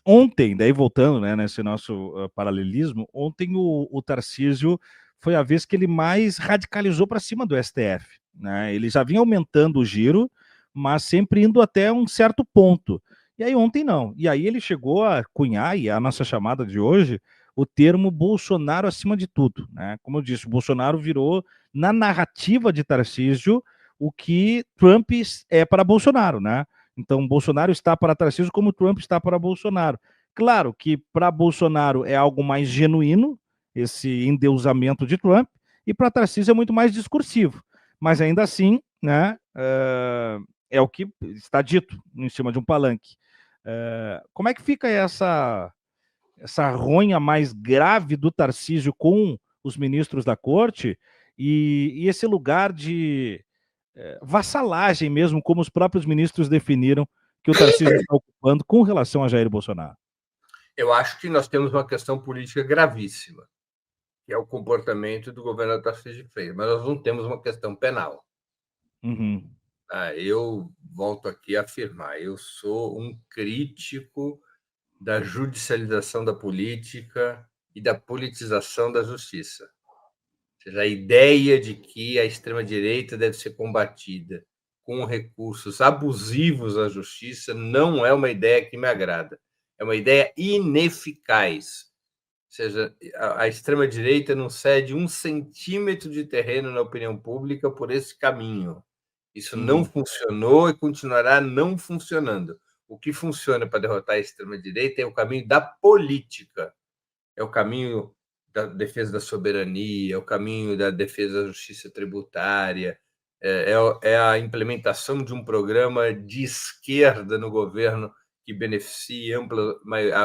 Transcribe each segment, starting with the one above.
Ontem, daí voltando, né, nesse nosso paralelismo, ontem o Tarcísio foi a vez que ele mais radicalizou para cima do STF. Né? Ele já vinha aumentando o giro, mas sempre indo até um certo ponto. E aí ontem não. E aí ele chegou a cunhar, e a nossa chamada de hoje, o termo Bolsonaro acima de tudo. Né? Como eu disse, o Bolsonaro virou, na narrativa de Tarcísio, o que Trump é para Bolsonaro, né? Então, Bolsonaro está para Tarcísio como Trump está para Bolsonaro. Claro que para Bolsonaro é algo mais genuíno, esse endeusamento de Trump, e para Tarcísio é muito mais discursivo. Mas ainda assim, né, é o que está dito em cima de um palanque. Como é que fica essa ronha mais grave do Tarcísio com os ministros da corte e esse lugar de vassalagem mesmo, como os próprios ministros definiram que o Tarcísio está ocupando com relação a Jair Bolsonaro? Eu acho que nós temos uma questão política gravíssima, que é o comportamento do governo Tarcísio de Freitas, mas nós não temos uma questão penal. Uhum. Eu volto aqui a afirmar, eu sou um crítico da judicialização da política e da politização da justiça. Ou seja, a ideia de que a extrema-direita deve ser combatida com recursos abusivos à justiça não é uma ideia que me agrada. É uma ideia ineficaz. Ou seja, a extrema-direita não cede 1 centímetro de terreno na opinião pública por esse caminho. Isso não funcionou e continuará não funcionando. O que funciona para derrotar a extrema-direita é o caminho da política, é o caminho da defesa da soberania, é o caminho da defesa da justiça tributária, é a implementação de um programa de esquerda no governo que beneficie a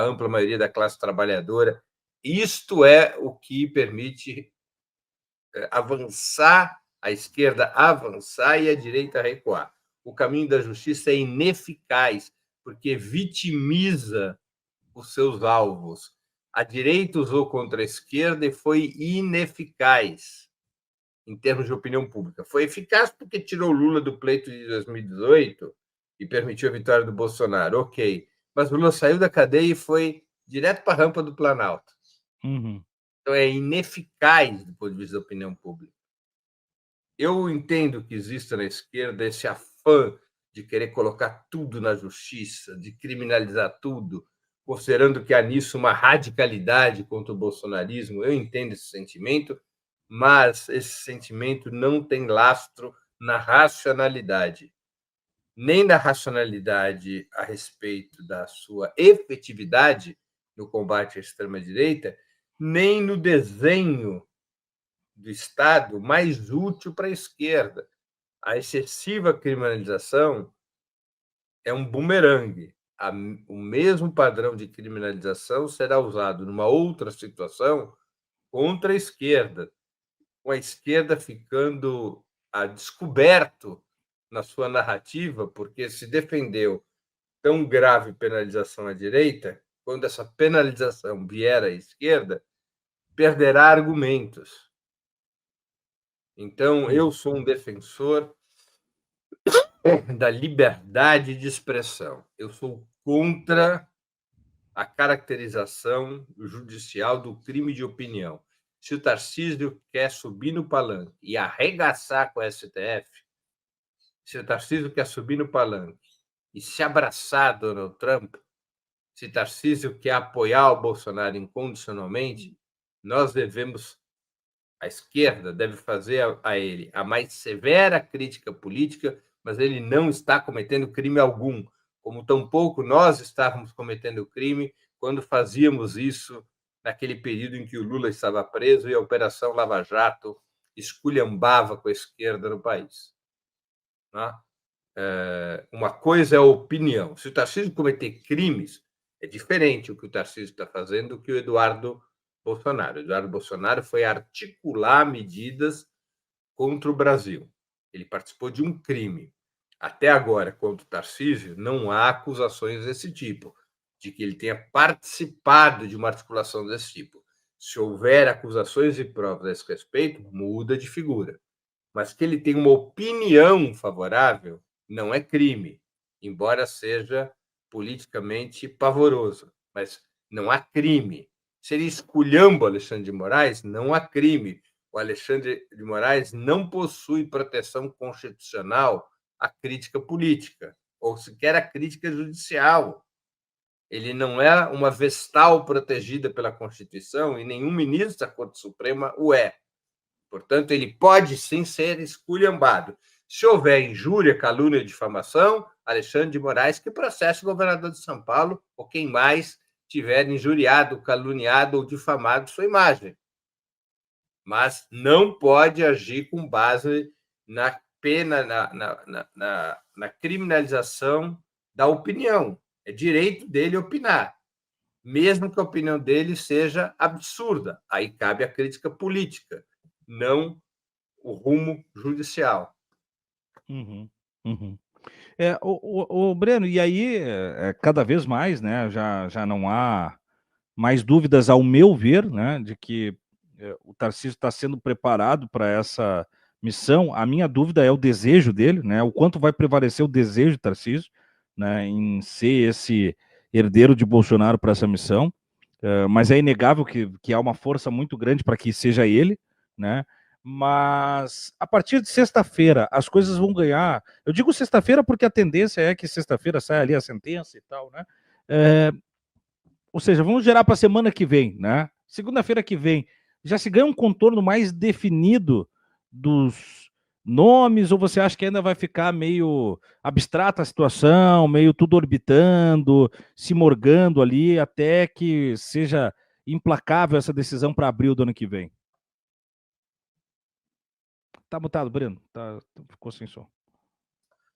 ampla maioria da classe trabalhadora. Isto é o que permite avançar, a esquerda avançar e a direita recuar. O caminho da justiça é ineficaz, porque vitimiza os seus alvos. A direita usou contra a esquerda e foi ineficaz em termos de opinião pública. Foi eficaz porque tirou Lula do pleito de 2018 e permitiu a vitória do Bolsonaro, ok. Mas Lula saiu da cadeia e foi direto para a rampa do Planalto. Uhum. Então é ineficaz do ponto de vista da opinião pública. Eu entendo que exista na esquerda esse afã de querer colocar tudo na justiça, de criminalizar tudo, considerando que há nisso uma radicalidade contra o bolsonarismo. Eu entendo esse sentimento, mas esse sentimento não tem lastro na racionalidade, nem na racionalidade a respeito da sua efetividade no combate à extrema-direita, nem no desenho do Estado mais útil para a esquerda. A excessiva criminalização é um bumerangue. O mesmo padrão de criminalização será usado numa outra situação contra a esquerda, com a esquerda ficando a descoberto na sua narrativa, porque se defendeu tão grave penalização à direita, quando essa penalização vier à esquerda, perderá argumentos. Então, eu sou um defensor da liberdade de expressão. Eu sou contra a caracterização judicial do crime de opinião. Se o Tarcísio quer subir no palanque e arregaçar com o STF, se o Tarcísio quer subir no palanque e se abraçar a Donald Trump, se Tarcísio quer apoiar o Bolsonaro incondicionalmente, nós devemos, a esquerda deve fazer a ele a mais severa crítica política, mas ele não está cometendo crime algum, como tampouco nós estávamos cometendo crime quando fazíamos isso naquele período em que o Lula estava preso e a Operação Lava Jato esculhambava com a esquerda no país. Uma coisa é a opinião. Se o Tarcísio cometer crimes, é diferente o que o Tarcísio está fazendo do que o Eduardo Bolsonaro. O Eduardo Bolsonaro foi articular medidas contra o Brasil. Ele participou de um crime. Até agora, contra o Tarcísio, não há acusações desse tipo, de que ele tenha participado de uma articulação desse tipo. Se houver acusações e provas a esse respeito, muda de figura. Mas que ele tem uma opinião favorável não é crime, embora seja politicamente pavoroso, mas não há crime. Se ele esculhamba o Alexandre de Moraes, não há crime. O Alexandre de Moraes não possui proteção constitucional à crítica política, ou sequer à crítica judicial. Ele não é uma vestal protegida pela Constituição e nenhum ministro da Corte Suprema o é. Portanto, ele pode sim ser esculhambado. Se houver injúria, calúnia e difamação, Alexandre de Moraes que processe o governador de São Paulo ou quem mais tiver injuriado, caluniado ou difamado sua imagem. Mas não pode agir com base na pena, na criminalização da opinião. É direito dele opinar, mesmo que a opinião dele seja absurda. Aí cabe a crítica política, não o rumo judicial. Uhum, uhum. O Breno, e aí, cada vez mais, né, já não há mais dúvidas, ao meu ver, né, de que o Tarcísio está sendo preparado para essa missão. A minha dúvida é o desejo dele, né, o quanto vai prevalecer o desejo de Tarcísio, né, em ser esse herdeiro de Bolsonaro para essa missão. Mas é inegável que há uma força muito grande para que seja ele, né? Mas a partir de sexta-feira as coisas vão ganhar. Eu digo sexta-feira porque a tendência é que sexta-feira saia ali a sentença e tal, né? Ou seja, vamos gerar para a semana que vem, né? Segunda-feira que vem já se ganha um contorno mais definido dos nomes, ou você acha que ainda vai ficar meio abstrata a situação, meio tudo orbitando, se morgando ali, até que seja implacável essa decisão para abril do ano que vem? Tá mutado, Breno? Ficou sem som.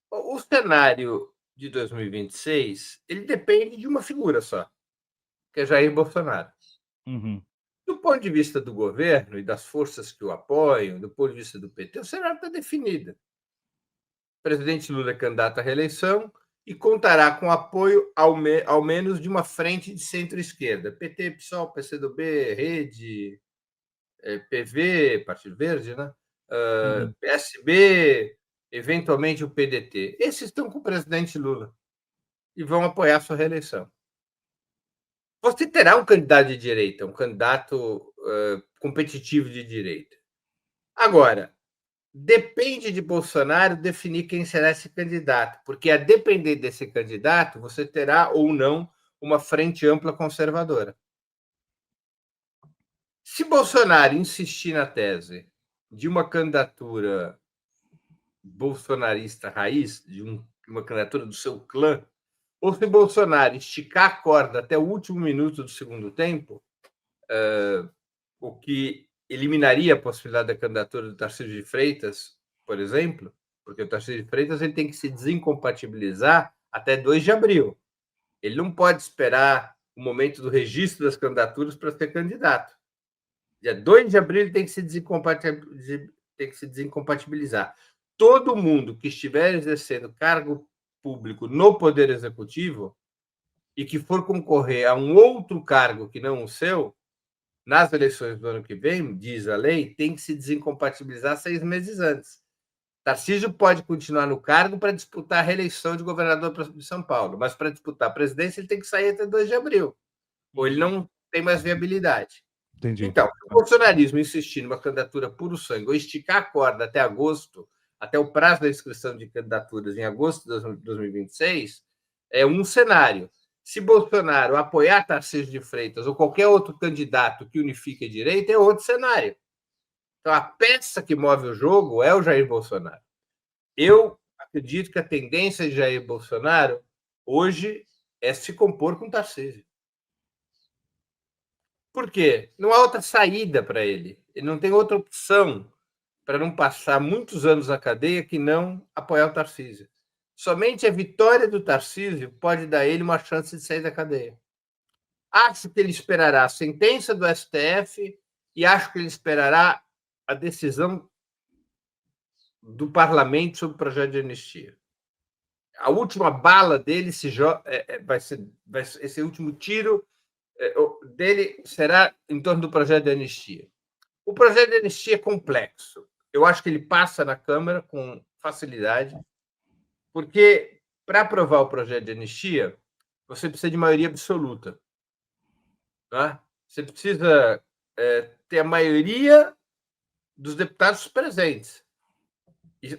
O cenário de 2026 ele depende de uma figura só, que é Jair Bolsonaro. Uhum. Do ponto de vista do governo e das forças que o apoiam, do ponto de vista do PT, o cenário está definido. O presidente Lula é candidato à reeleição e contará com apoio ao menos de uma frente de centro-esquerda. PT, PSOL, PCdoB, Rede, PV, Partido Verde, né? Uhum. PSB, eventualmente o PDT. Esses estão com o presidente Lula e vão apoiar sua reeleição. Você terá um candidato de direita, um candidato competitivo de direita. Agora, depende de Bolsonaro definir quem será esse candidato, porque a depender desse candidato, você terá ou não uma frente ampla conservadora. Se Bolsonaro insistir na tese de uma candidatura bolsonarista raiz, de uma candidatura do seu clã, ou se Bolsonaro esticar a corda até o último minuto do segundo tempo, o que eliminaria a possibilidade da candidatura do Tarcísio de Freitas, por exemplo, porque o Tarcísio de Freitas ele tem que se desincompatibilizar até 2 de abril. Ele não pode esperar o momento do registro das candidaturas para ser candidato. Dia 2 de abril ele tem que se desincompatibilizar. Todo mundo que estiver exercendo cargo público no Poder Executivo e que for concorrer a um outro cargo que não o seu, nas eleições do ano que vem, diz a lei, tem que se desincompatibilizar 6 meses antes. Tarcísio pode continuar no cargo para disputar a reeleição de governador de São Paulo, mas para disputar a presidência ele tem que sair até 2 de abril, ou ele não tem mais viabilidade. Entendi. Então, se o bolsonarismo insistir numa candidatura puro sangue ou esticar a corda até agosto, até o prazo da inscrição de candidaturas em agosto de 2026, é um cenário. Se Bolsonaro apoiar Tarcísio de Freitas ou qualquer outro candidato que unifique a direita, é outro cenário. Então, a peça que move o jogo é o Jair Bolsonaro. Eu acredito que a tendência de Jair Bolsonaro hoje é se compor com Tarcísio. Por quê? Não há outra saída para ele. Ele não tem outra opção para não passar muitos anos na cadeia que não apoiar o Tarcísio. Somente a vitória do Tarcísio pode dar a ele uma chance de sair da cadeia. Acho que ele esperará a sentença do STF e acho que ele esperará a decisão do parlamento sobre o projeto de anistia. A última bala dele vai ser esse último tiro dele será em torno do projeto de anistia. O projeto de anistia é complexo. Eu acho que ele passa na Câmara com facilidade, porque para aprovar o projeto de anistia, você precisa de maioria absoluta. né? Você precisa ter a maioria dos deputados presentes.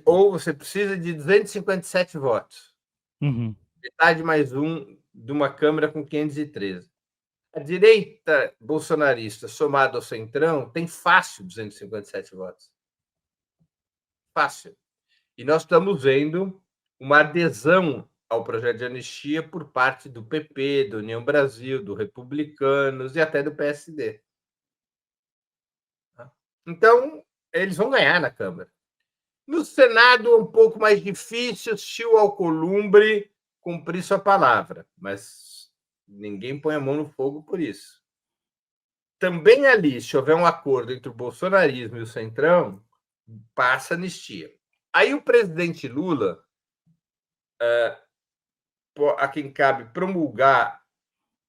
Ou você precisa de 257 votos. Uhum. Metade mais um de uma Câmara com 513. A direita bolsonarista, somada ao Centrão, tem fácil 257 votos. Fácil. E nós estamos vendo uma adesão ao projeto de anistia por parte do PP, do União Brasil, do Republicanos e até do PSD. Então, eles vão ganhar na Câmara. No Senado, é um pouco mais difícil se o Alcolumbre cumprir sua palavra, mas ninguém põe a mão no fogo por isso. Também ali, se houver um acordo entre o bolsonarismo e o Centrão, passa anistia. Aí o presidente Lula, a quem cabe promulgar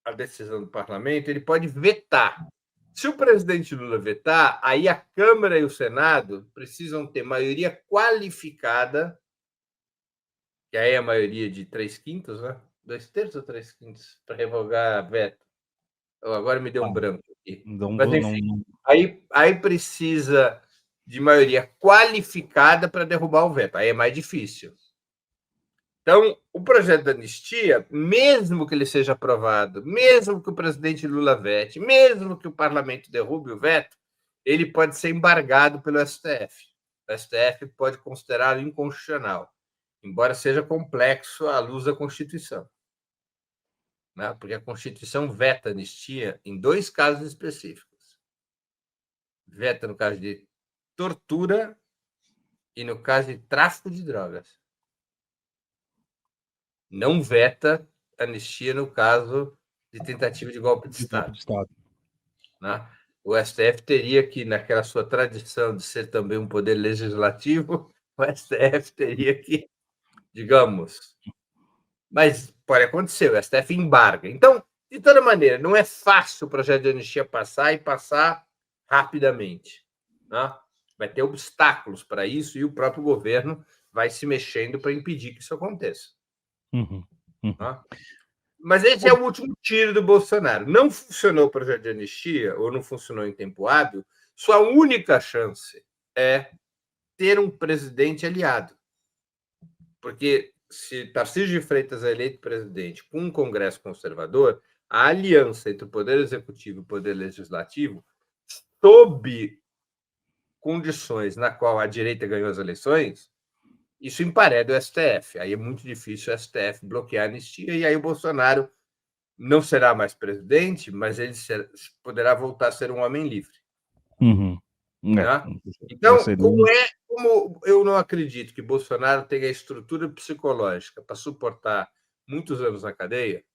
a decisão do parlamento, ele pode vetar. Se o presidente Lula vetar, aí a Câmara e o Senado precisam ter maioria qualificada, que aí é a maioria de 3/5, né? 2/3 ou 3/5 para revogar veto. Agora me deu um branco aqui. Mas, enfim, aí precisa de maioria qualificada para derrubar o veto. Aí é mais difícil. Então, o projeto da anistia, mesmo que ele seja aprovado, mesmo que o presidente Lula vete, mesmo que o parlamento derrube o veto, ele pode ser embargado pelo STF. O STF pode considerá-lo inconstitucional, embora seja complexo à luz da Constituição, né? Porque a Constituição veta a anistia em 2 casos específicos. Veta no caso de tortura e no caso de tráfico de drogas. Não veta anistia no caso de tentativa de golpe de Estado. Né? O STF teria que, naquela sua tradição de ser também um poder legislativo, o STF teria que, digamos... Mas pode acontecer, o STF embarga. Então, de toda maneira, não é fácil o projeto de anistia passar e passar rapidamente. Né? Vai ter obstáculos para isso e o próprio governo vai se mexendo para impedir que isso aconteça. Uhum. Uhum. Né? Mas esse é o último tiro do Bolsonaro. Não funcionou o projeto de anistia, ou não funcionou em tempo hábil, sua única chance é ter um presidente aliado. Porque se Tarcísio de Freitas é eleito presidente com um Congresso conservador, a aliança entre o Poder Executivo e o Poder Legislativo, sob condições na qual a direita ganhou as eleições, isso emparelha o STF. Aí é muito difícil o STF bloquear a anistia, e aí o Bolsonaro não será mais presidente, mas ele poderá voltar a ser um homem livre. Uhum. Né? Então, como eu não acredito que Bolsonaro tenha a estrutura psicológica para suportar muitos anos na cadeia,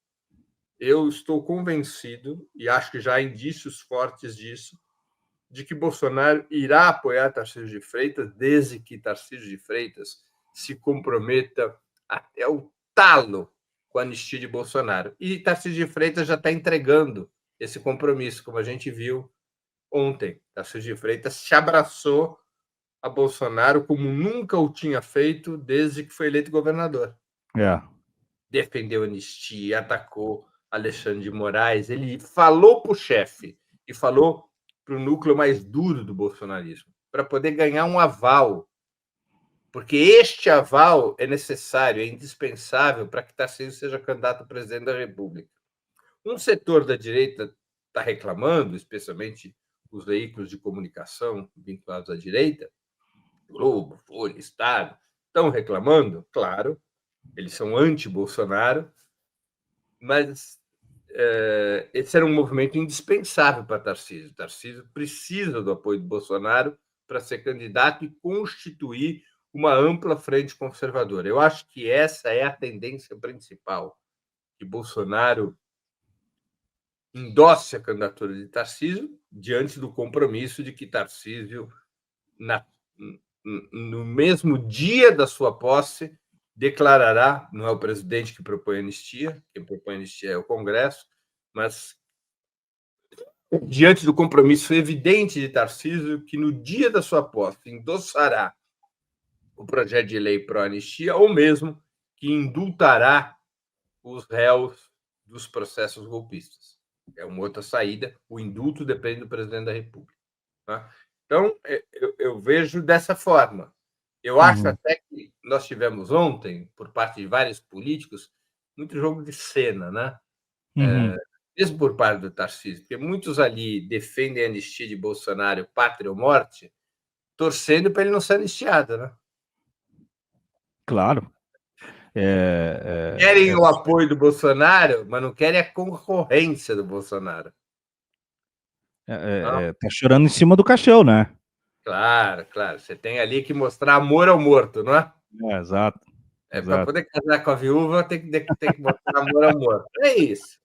eu estou convencido, e acho que já há indícios fortes disso, de que Bolsonaro irá apoiar Tarcísio de Freitas, desde que Tarcísio de Freitas se comprometa até o talo com a anistia de Bolsonaro. E Tarcísio de Freitas já está entregando esse compromisso, como a gente viu ontem. Tarcísio de Freitas se abraçou a Bolsonaro como nunca o tinha feito desde que foi eleito governador. Defendeu a anistia, atacou Alexandre de Moraes, ele falou para o chefe e falou para o núcleo mais duro do bolsonarismo, para poder ganhar um aval, porque este aval é necessário, é indispensável para que Tarcísio seja candidato a presidente da República. Um setor da direita está reclamando, especialmente os veículos de comunicação vinculados à direita, Globo, Folha, Estado, estão reclamando, claro, eles são anti-Bolsonaro, mas esse era um movimento indispensável para Tarcísio. Tarcísio precisa do apoio do Bolsonaro para ser candidato e constituir uma ampla frente conservadora. Eu acho que essa é a tendência principal, que Bolsonaro endosse a candidatura de Tarcísio diante do compromisso de que Tarcísio, no mesmo dia da sua posse, declarará, não é o presidente que propõe anistia, quem propõe anistia é o Congresso, mas diante do compromisso evidente de Tarcísio, que no dia da sua posse endossará o projeto de lei pró-anistia, ou mesmo que indultará os réus dos processos golpistas. É uma outra saída. O indulto depende do presidente da República. Tá? Então, eu vejo dessa forma. Eu acho até que nós tivemos ontem, por parte de vários políticos, muito jogo de cena, né? Mesmo por parte do Tarcísio, porque muitos ali defendem a anistia de Bolsonaro, pátria ou morte, torcendo para ele não ser anistiado, né? Claro. Querem o apoio do Bolsonaro, mas não querem a concorrência do Bolsonaro. Tá chorando em cima do caixão, né? Claro, claro. Você tem ali que mostrar amor ao morto, não é? Exato. Para poder casar com a viúva, tem que mostrar amor ao morto. É isso.